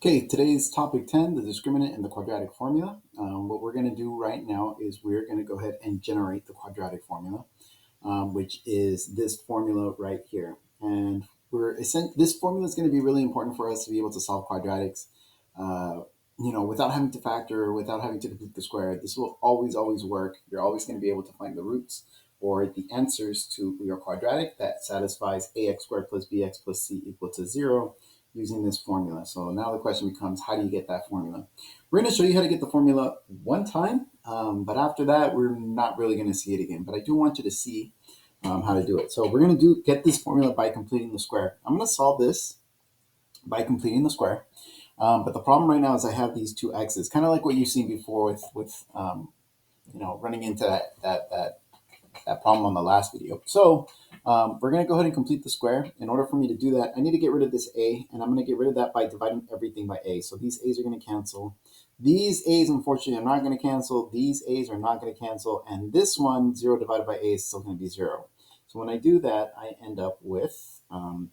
Okay, today's topic 10, the discriminant and the quadratic formula. What we're going to do right now is we're going to go ahead and generate the quadratic formula, which is this formula right here. And this formula is going to be really important for us to be able to solve quadratics, uh, without having to factor, without having to complete the square. This will always work. You're always going to be able to find the roots or the answers to your quadratic that satisfies ax squared plus bx plus c equal to 0 using this formula. So now the question becomes, how do you get that formula? We're going to show you how to get the formula one time, but after that, we're not really going to see it again. But I do want you to see how to do it. So we're going to get this formula by completing the square. I'm going to solve this by completing the square. But the problem right now is I have these two x's, kind of like what you've seen before with running into that problem on the last video. So we're going to go ahead and complete the square. In order for me to do that, I need to get rid of this a, and I'm going to get rid of that by dividing everything by a. So these a's are going to cancel. These a's, unfortunately, are not going to cancel. These a's are not going to cancel. And this one, 0 divided by a, is still going to be 0. So when I do that, I end up with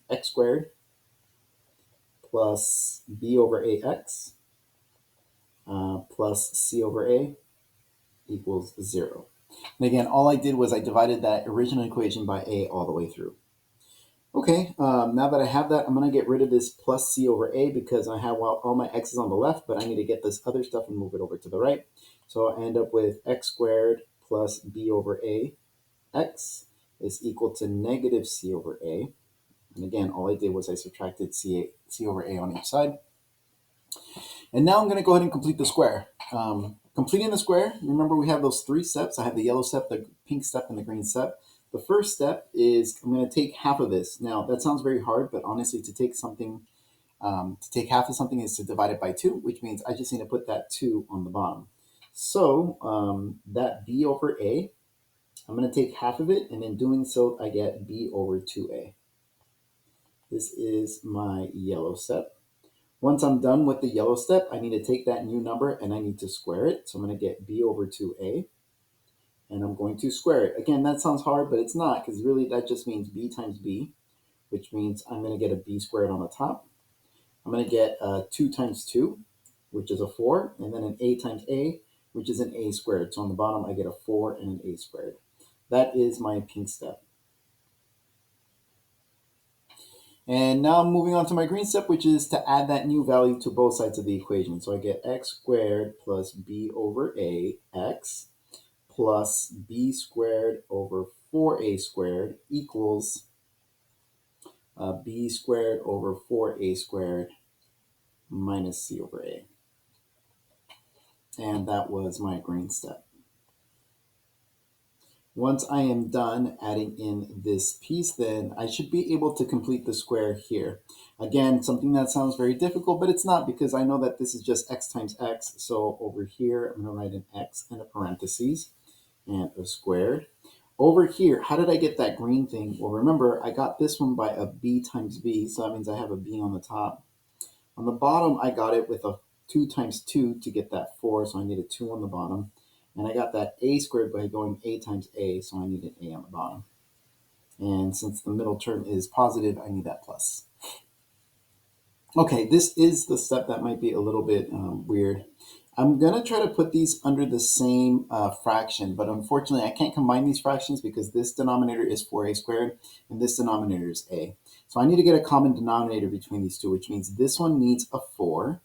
x squared plus b over ax plus c over a equals 0. And again, all I did was I divided that original equation by a all the way through. Okay, now that I have that, I'm going to get rid of this plus c over a because I have all my x's on the left, but I need to get this other stuff and move it over to the right. So I end up with x squared plus b over a x is equal to negative c over a. And again, all I did was I subtracted c over a on each side. And now I'm going to go ahead and complete the square. Completing the square, remember we have those three steps. I have the yellow step, the pink step, and the green step. The first step is I'm going to take half of this. Now, that sounds very hard, but honestly, to take half of something is to divide it by 2, which means I just need to put that 2 on the bottom. So that b over a, I'm going to take half of it, and in doing so, I get b over 2a. This is my yellow step. Once I'm done with the yellow step, I need to take that new number and I need to square it. So I'm going to get b over 2a, and I'm going to square it. Again, that sounds hard, but it's not, because really that just means b times b, which means I'm going to get a b squared on the top. I'm going to get 2 times 2, which is a 4, and then an a times a, which is an a squared. So on the bottom, I get a 4 and an a squared. That is my pink step. And now I'm moving on to my green step, which is to add that new value to both sides of the equation. So I get x squared plus b over a x plus b squared over 4a squared equals b squared over 4a squared minus c over a. And that was my green step. Once I am done adding in this piece, then I should be able to complete the square here. Again, something that sounds very difficult, but it's not, because I know that this is just x times x. So over here, I'm going to write an x in a parentheses and a squared. Over here, how did I get that green thing? Well, remember, I got this one by a b times b, so that means I have a b on the top. On the bottom, I got it with a 2 times 2 to get that 4, so I need a 2 on the bottom. And I got that a squared by going a times a, so I need an a on the bottom. And since the middle term is positive, I need that plus. Okay, this is the step that might be a little bit weird. I'm going to try to put these under the same fraction, but unfortunately I can't combine these fractions because this denominator is 4a squared and this denominator is a. So I need to get a common denominator between these two, which means this one needs a 4.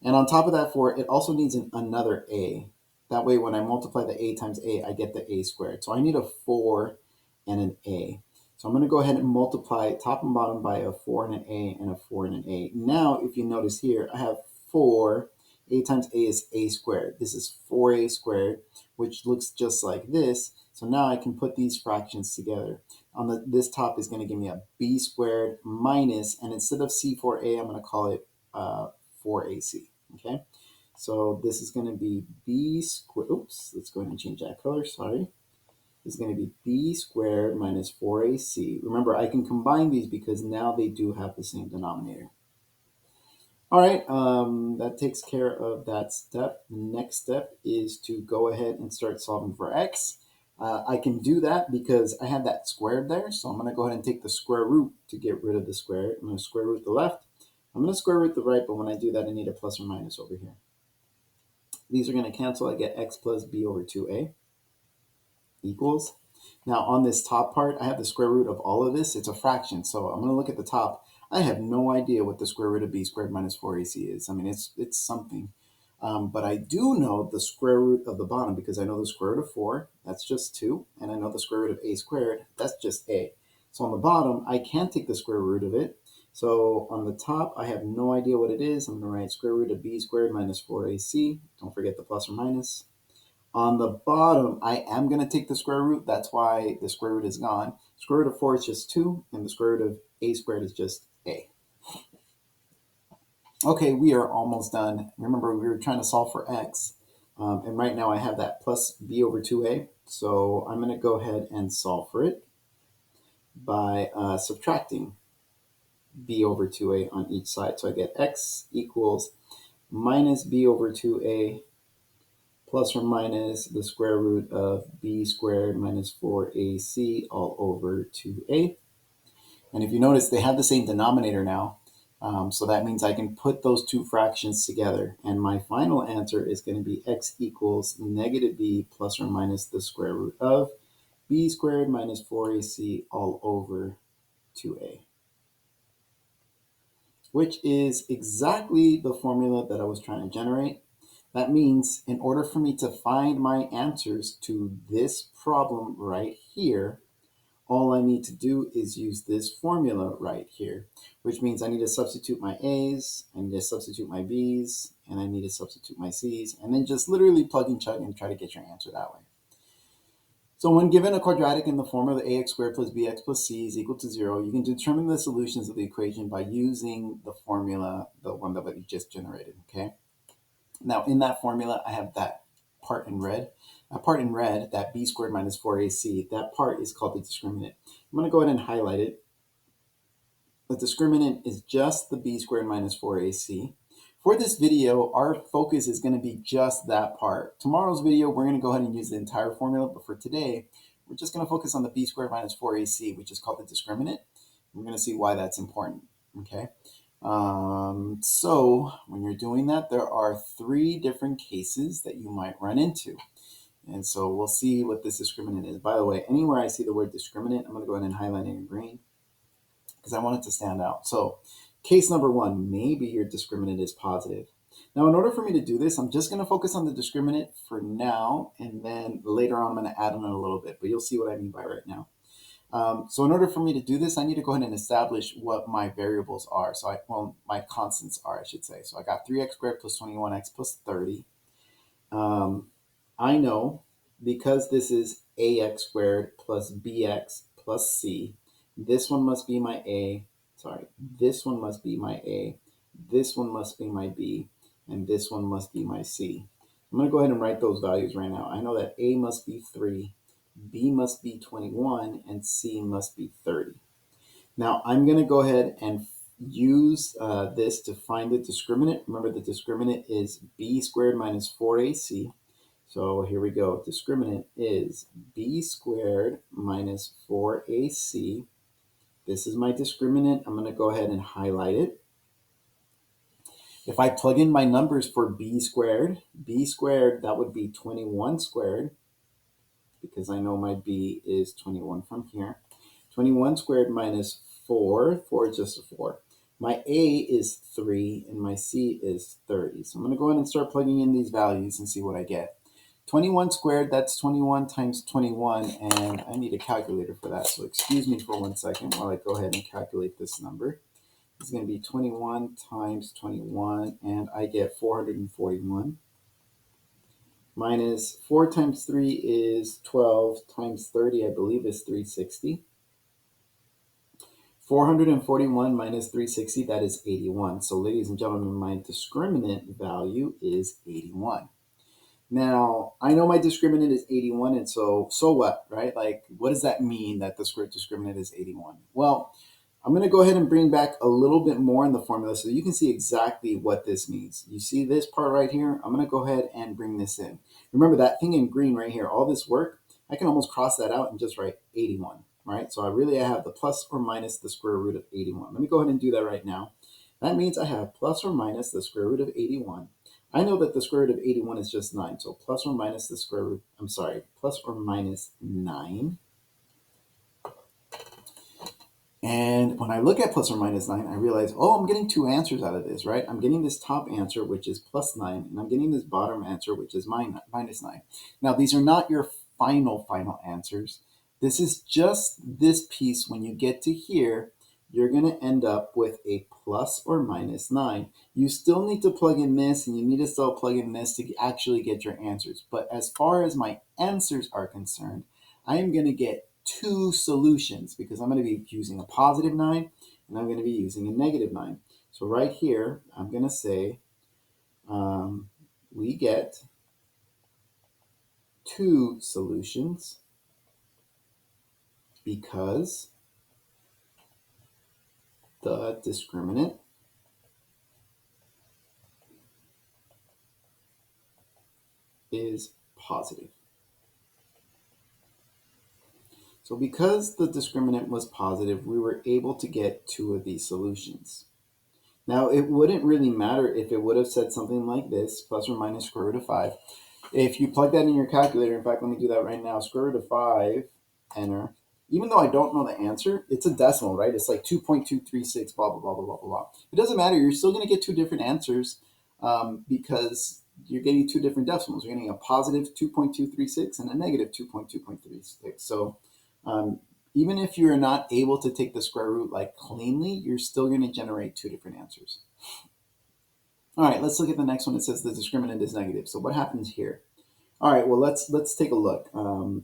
And on top of that 4, it also needs another a. That way, when I multiply the a times a, I get the a squared. So I need a 4 and an a. So I'm going to go ahead and multiply top and bottom by a 4 and an a and a 4 and an a. Now, if you notice here, I have 4. A times a is a squared. This is 4a squared, which looks just like this. So now I can put these fractions together. This top is going to give me a b squared minus, and instead of c4a, I'm going to call it 4ac. Okay, so this is going to be b squared. Oops, let's go ahead and change that color. Sorry. This is going to be b squared minus 4ac. Remember, I can combine these because now they do have the same denominator. All right, that takes care of that step. The next step is to go ahead and start solving for x. I can do that because I had that squared there. So I'm going to go ahead and take the square root to get rid of the square. I'm going to square root the left. I'm going to square root the right, but when I do that, I need a plus or minus over here. These are going to cancel. I get x plus b over 2a equals. Now on this top part, I have the square root of all of this. It's a fraction, so I'm going to look at the top. I have no idea what the square root of b squared minus 4ac is. I mean, it's something. But I do know the square root of the bottom because I know the square root of 4, that's just 2, and I know the square root of a squared, that's just a. So on the bottom, I can't take the square root of it. So on the top, I have no idea what it is. I'm going to write square root of b squared minus 4ac. Don't forget the plus or minus. On the bottom, I am going to take the square root. That's why the square root is gone. Square root of 4 is just 2, and the square root of a squared is just a. Okay, we are almost done. Remember, we were trying to solve for x. And right now I have that plus b over 2a. So I'm going to go ahead and solve for it by subtracting b over 2a on each side. So I get x equals minus b over 2a plus or minus the square root of b squared minus 4ac all over 2a. And if you notice, they have the same denominator now. So that means I can put those two fractions together. And my final answer is going to be x equals negative b plus or minus the square root of b squared minus 4ac all over 2a, which is exactly the formula that I was trying to generate. That means in order for me to find my answers to this problem right here, all I need to do is use this formula right here, which means I need to substitute my A's, I need to substitute my B's, and I need to substitute my C's, and then just literally plug and chug and try to get your answer that way. So when given a quadratic in the form of ax squared plus bx plus c is equal to 0, you can determine the solutions of the equation by using the formula, the one that we just generated, okay? Now in that formula, I have that part in red. That part in red, that b squared minus 4ac, that part is called the discriminant. I'm going to go ahead and highlight it. The discriminant is just the b squared minus 4ac. For this video, our focus is going to be just that part. Tomorrow's video, we're going to go ahead and use the entire formula, but for today, we're just going to focus on the b squared minus 4ac, which is called the discriminant. We're going to see why that's important, okay? So when you're doing that, there are 3 different cases that you might run into. And so we'll see what this discriminant is. By the way, anywhere I see the word discriminant, I'm going to go ahead and highlight it in green because I want it to stand out. So case number 1, maybe your discriminant is positive. Now, in order for me to do this, I'm just going to focus on the discriminant for now, and then later on I'm going to add on a little bit, but you'll see what I mean by right now. So in order for me to do this, I need to go ahead and establish what my variables are. So my constants are, I should say. So I got 3x squared plus 21x plus 30. I know because this is ax squared plus bx plus c, this one must be my a, this one must be my a, this one must be my b, and this one must be my c. I'm going to go ahead and write those values right now. I know that a must be 3, b must be 21, and c must be 30. Now I'm going to go ahead and use this to find the discriminant. Remember, the discriminant is b squared minus 4ac. So here we go. Discriminant is b squared minus 4ac. This is my discriminant. I'm going to go ahead and highlight it. If I plug in my numbers for b squared, that would be 21 squared, because I know my b is 21 from here. 21 squared minus 4 is just a 4. My a is 3, and my c is 30. So I'm going to go ahead and start plugging in these values and see what I get. 21 squared, that's 21 times 21, and I need a calculator for that. So excuse me for 1 second while I go ahead and calculate this number. It's going to be 21 times 21, and I get 441. Minus 4 times 3 is 12, times 30, I believe, is 360. 441 minus 360, that is 81. So ladies and gentlemen, my discriminant value is 81. Now, I know my discriminant is 81, and so what, right? Like, what does that mean that the squared discriminant is 81? Well, I'm going to go ahead and bring back a little bit more in the formula so you can see exactly what this means. You see this part right here? I'm going to go ahead and bring this in. Remember that thing in green right here, all this work, I can almost cross that out and just write 81, right? So I have the plus or minus the square root of 81. Let me go ahead and do that right now. That means I have plus or minus the square root of 81. I know that the square root of 81 is just 9, so plus or minus the square root, plus or minus 9. And when I look at plus or minus 9, I realize, oh, I'm getting two answers out of this, right? I'm getting this top answer, which is plus 9, and I'm getting this bottom answer, which is minus 9. Now, these are not your final answers. This is just this piece. When you get to here, you're going to end up with a plus or minus 9. You still need to plug in this, and you need to still plug in this to actually get your answers. But as far as my answers are concerned, I am going to get two solutions because I'm going to be using a positive 9 and I'm going to be using a negative 9. So right here, I'm going to say we get two solutions because the discriminant is positive. So because the discriminant was positive, we were able to get two of these solutions. Now, it wouldn't really matter if it would have said something like this, plus or minus square root of 5. If you plug that in your calculator, in fact, let me do that right now. Square root of 5, enter. Even though I don't know the answer, it's a decimal, right? It's like 2.236, blah, blah, blah, blah, blah, blah. It doesn't matter. You're still going to get two different answers because you're getting two different decimals. You're getting a positive 2.236 and a negative 2.236. So even if you're not able to take the square root like cleanly, you're still going to generate two different answers. All right, let's look at the next one. It says the discriminant is negative. So what happens here? All right, well, let's take a look.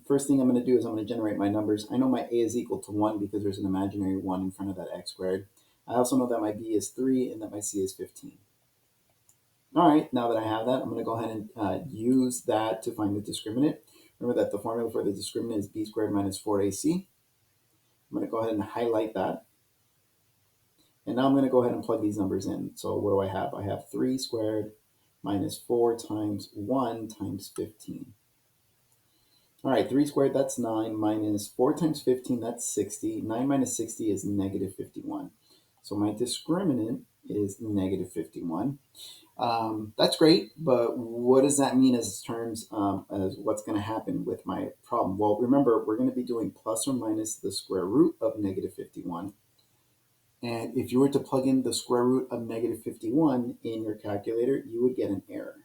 First thing I'm going to do is I'm going to generate my numbers. I know my a is equal to 1 because there's an imaginary 1 in front of that x squared. I also know that my b is 3 and that my c is 15. All right, now that I have that, I'm going to go ahead and use that to find the discriminant. Remember that the formula for the discriminant is b squared minus 4ac. I'm going to go ahead and highlight that. And now I'm going to go ahead and plug these numbers in. So what do I have? I have 3 squared minus 4 times 1 times 15. All right, 3 squared, that's 9, minus 4 times 15, that's 60. 9 minus 60 is negative 51. So my discriminant is negative 51. That's great, but what does that mean as terms as what's going to happen with my problem? Well, remember, we're going to be doing plus or minus the square root of negative 51. And if you were to plug in the square root of negative 51 in your calculator, you would get an error.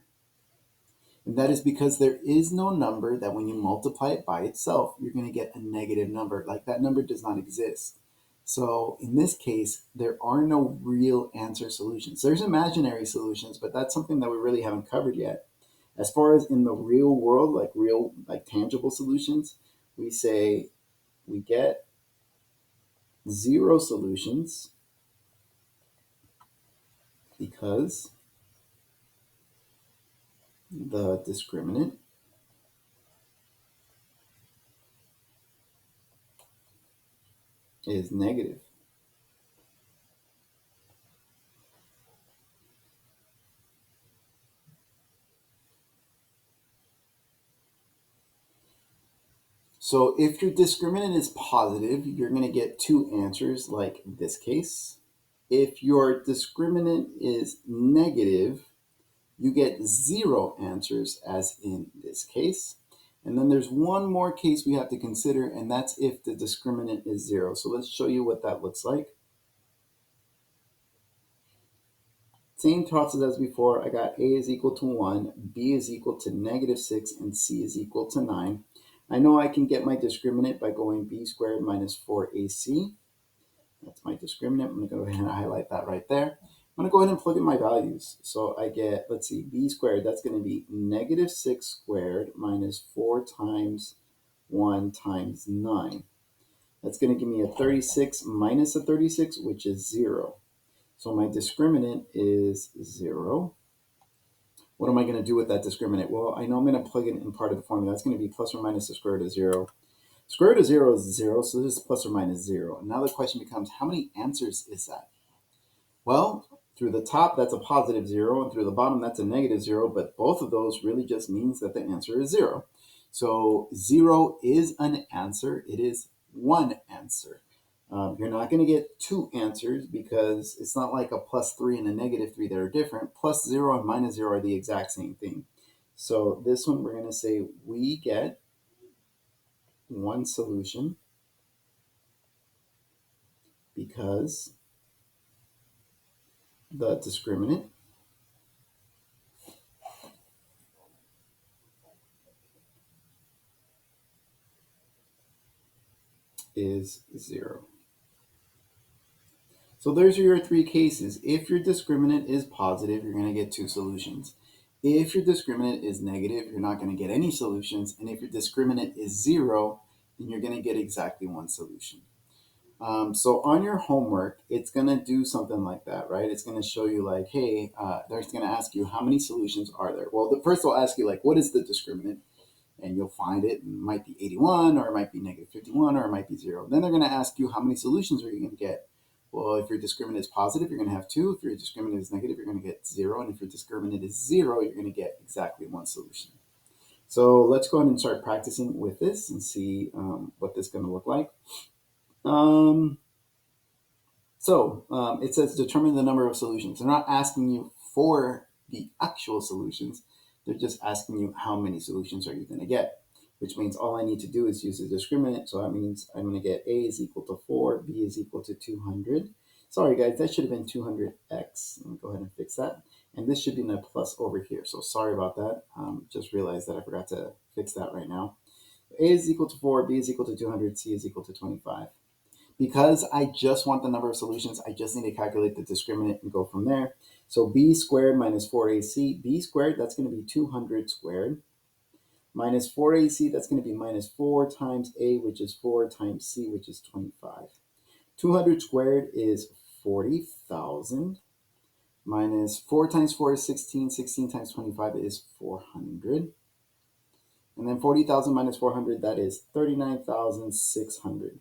And that is because there is no number that when you multiply it by itself, you're going to get a negative number. Like that number does not exist. So in this case, there are no real answer solutions. There's imaginary solutions, but that's something that we really haven't covered yet. As far as in the real world, like tangible solutions, we say we get 0 solutions because the discriminant is negative. So if your discriminant is positive, you're going to get two answers like this case. If your discriminant is negative, you get 0 answers as in this case. And then there's one more case we have to consider, and that's if the discriminant is 0. So let's show you what that looks like. Same process as before. I got a is equal to 1, b is equal to negative 6, and c is equal to 9. I know I can get my discriminant by going b squared minus 4ac. That's my discriminant. I'm going to go ahead and highlight that right there. I'm going to go ahead and plug in my values. So I get, let's see, b squared, that's going to be negative 6 squared minus 4 times 1 times 9. That's going to give me a 36 minus a 36, which is 0. So my discriminant is 0. What am I going to do with that discriminant? Well, I know I'm going to plug it in part of the formula. That's going to be plus or minus the square root of 0. Square root of 0 is 0, so this is plus or minus 0. And now the question becomes, how many answers is that? Well, through the top, that's a positive 0, and through the bottom, that's a negative 0, but both of those really just means that the answer is 0. So 0 is an answer. It is one answer. You're not going to get two answers because it's not like a +3 and a -3 that are different. +0 and -0 are the exact same thing. So this one, we're going to say we get one solution because the discriminant is 0. So those are your three cases. If your discriminant is positive, you're going to get two solutions. If your discriminant is negative, you're not going to get any solutions. And if your discriminant is 0, then you're going to get exactly one solution. So on your homework, it's going to do something like that, right? It's going to show you like, hey, they're going to ask you how many solutions are there? Well, first they'll ask you like, what is the discriminant? And you'll find it. It might be 81, or it might be -51, or it might be 0. Then they're going to ask you how many solutions are you going to get? Well, if your discriminant is positive, you're going to have 2. If your discriminant is negative, you're going to get 0. And if your discriminant is 0, you're going to get exactly one solution. So let's go ahead and start practicing with this and see what this is going to look like. It says determine the number of solutions. They're not asking you for the actual solutions. They're just asking you how many solutions are you going to get, which means all I need to do is use the discriminant. So that means I'm going to get A is equal to 4, B is equal to 200. Sorry, guys, that should have been 200x. Let me go ahead and fix that. And this should be in a plus over here. So sorry about that. Just realized that I forgot to fix that right now. A is equal to 4, B is equal to 200, C is equal to 25. Because I just want the number of solutions, I just need to calculate the discriminant and go from there. So b squared minus 4ac, b squared, that's going to be 200 squared, minus 4ac, that's going to be minus 4 times a, which is 4, times c, which is 25. 200 squared is 40,000, minus 4 times 4 is 16, 16 times 25 is 400. And then 40,000 minus 400, that is 39,600.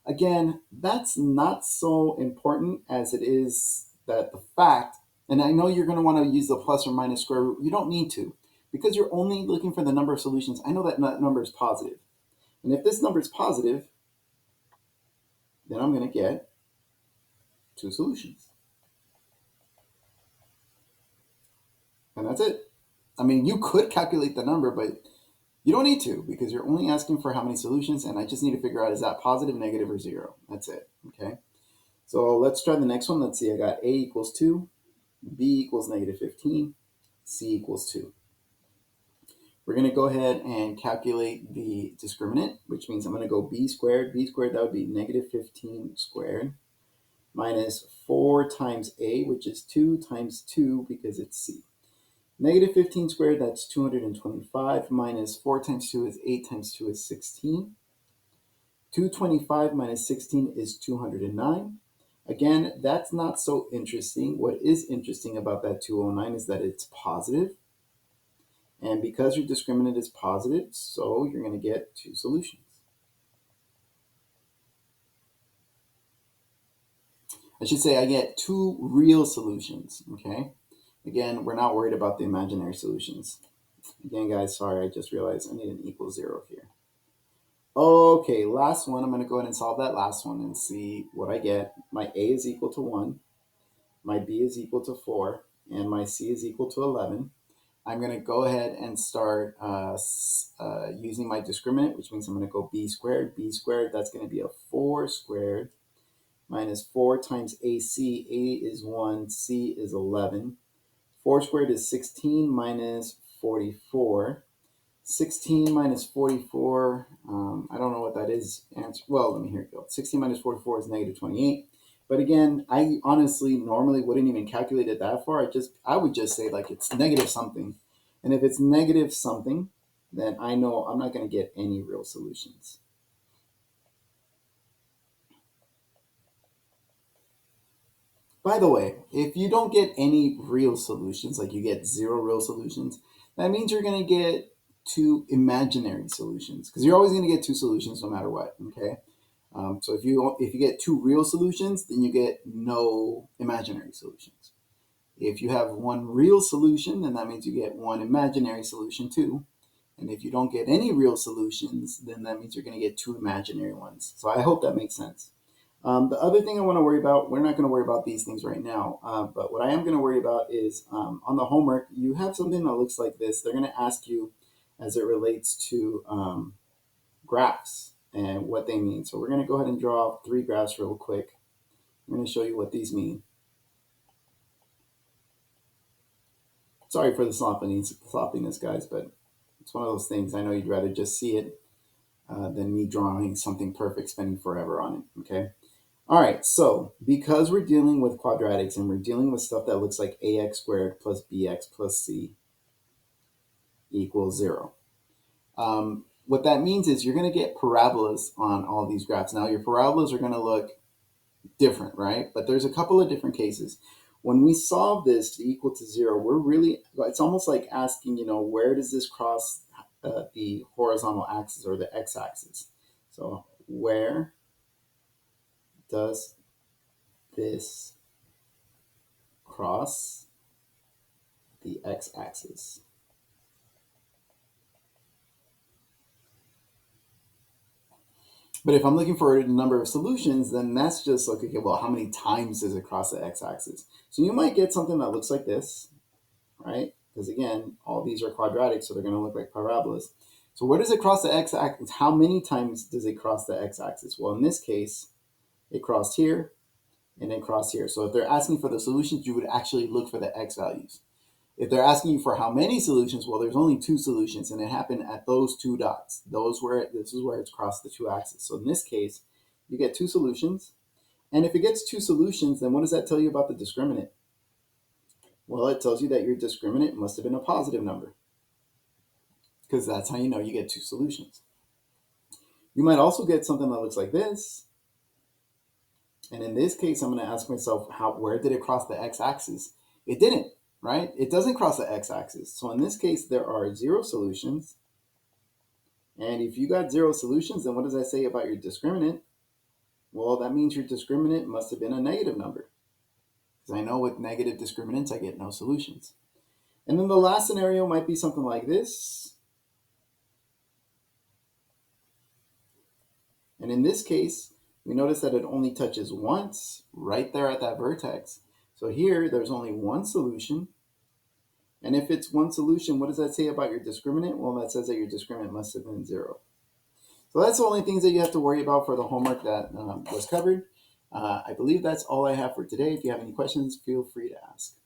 Again, that's not so important as it is that the fact, and I know you're going to want to use the plus or minus square root. You don't need to, because you're only looking for the number of solutions. I know that number is positive. And if this number is positive, then I'm going to get two solutions. And that's it. I mean, you could calculate the number, but you don't need to, because you're only asking for how many solutions, and I just need to figure out, is that positive, negative, or 0? That's it, okay? So let's try the next one. Let's see, I got A equals 2, B equals -15, C equals 2. We're going to go ahead and calculate the discriminant, which means I'm going to go b squared. B squared, that would be -15 squared, minus 4 times a, which is 2 times 2 because it's c. -15 squared, that's 225, minus 4 times 2 is 8 times 2 is 16. 225 minus 16 is 209. Again, that's not so interesting. What is interesting about that 209 is that it's positive. And because your discriminant is positive, so you're going to get two solutions. I should say I get two real solutions, okay? Again, we're not worried about the imaginary solutions. Again, guys, sorry, I just realized I need an equal 0 here. Okay, last one. I'm going to go ahead and solve that last one and see what I get. My A is equal to 1, my B is equal to 4, and my C is equal to 11. I'm going to go ahead and start using my discriminant, which means I'm going to go b squared. B squared, that's going to be a 4 squared minus 4 times AC. A is 1, C is 11. 4 squared is 16 minus 44. 16 minus 44, I don't know what that is. Well, let me hear it go. 16 minus 44 is -28. But again, I honestly normally wouldn't even calculate it that far. I would just say like it's negative something. And if it's negative something, then I know I'm not going to get any real solutions. By the way, if you don't get any real solutions, like you get 0 real solutions, that means you're going to get 2 imaginary solutions, because you're always going to get 2 solutions no matter what, okay? So if you get 2 real solutions, then you get no imaginary solutions. If you have 1 real solution, then that means you get 1 imaginary solution too. And if you don't get any real solutions, then that means you're going to get 2 imaginary ones. So I hope that makes sense. The other thing I want to worry about, we're not going to worry about these things right now, but what I am going to worry about is on the homework, you have something that looks like this. They're going to ask you as it relates to graphs and what they mean. So we're going to go ahead and draw 3 graphs real quick. I'm going to show you what these mean. Sorry for the sloppiness, guys, but it's one of those things. I know you'd rather just see it than me drawing something perfect, spending forever on it, okay? All right, so because we're dealing with quadratics and we're dealing with stuff that looks like ax squared plus bx plus c equals 0. What that means is you're going to get parabolas on all these graphs. Now, your parabolas are going to look different, right? But there's a couple of different cases. When we solve this to equal to 0, it's almost like asking, where does this cross the horizontal axis or the x-axis? So where does this cross the x-axis? But if I'm looking for a number of solutions, then that's just like, okay, well, how many times does it cross the x-axis? So you might get something that looks like this, right? Because again, all these are quadratic, so they're going to look like parabolas. So where does it cross the x-axis? How many times does it cross the x-axis? Well, in this case, it crossed here and then crossed here. So if they're asking for the solutions, you would actually look for the x values. If they're asking you for how many solutions, well, there's only 2 solutions, and it happened at those 2 dots. This is where it's crossed the 2 axes. So in this case, you get 2 solutions. And if it gets 2 solutions, then what does that tell you about the discriminant? Well, it tells you that your discriminant must have been a positive number, because that's how you know you get 2 solutions. You might also get something that looks like this. And in this case, I'm going to ask myself, where did it cross the x-axis? It didn't, right? It doesn't cross the x-axis. So in this case, there are 0 solutions. And if you got 0 solutions, then what does that say about your discriminant? Well, that means your discriminant must have been a negative number, because I know with negative discriminants, I get no solutions. And then the last scenario might be something like this. And in this case, we notice that it only touches once right there at that vertex. So here, there's only 1 solution. And if it's 1 solution, what does that say about your discriminant? Well, that says that your discriminant must have been 0. So that's the only things that you have to worry about for the homework that was covered. I believe that's all I have for today. If you have any questions, feel free to ask.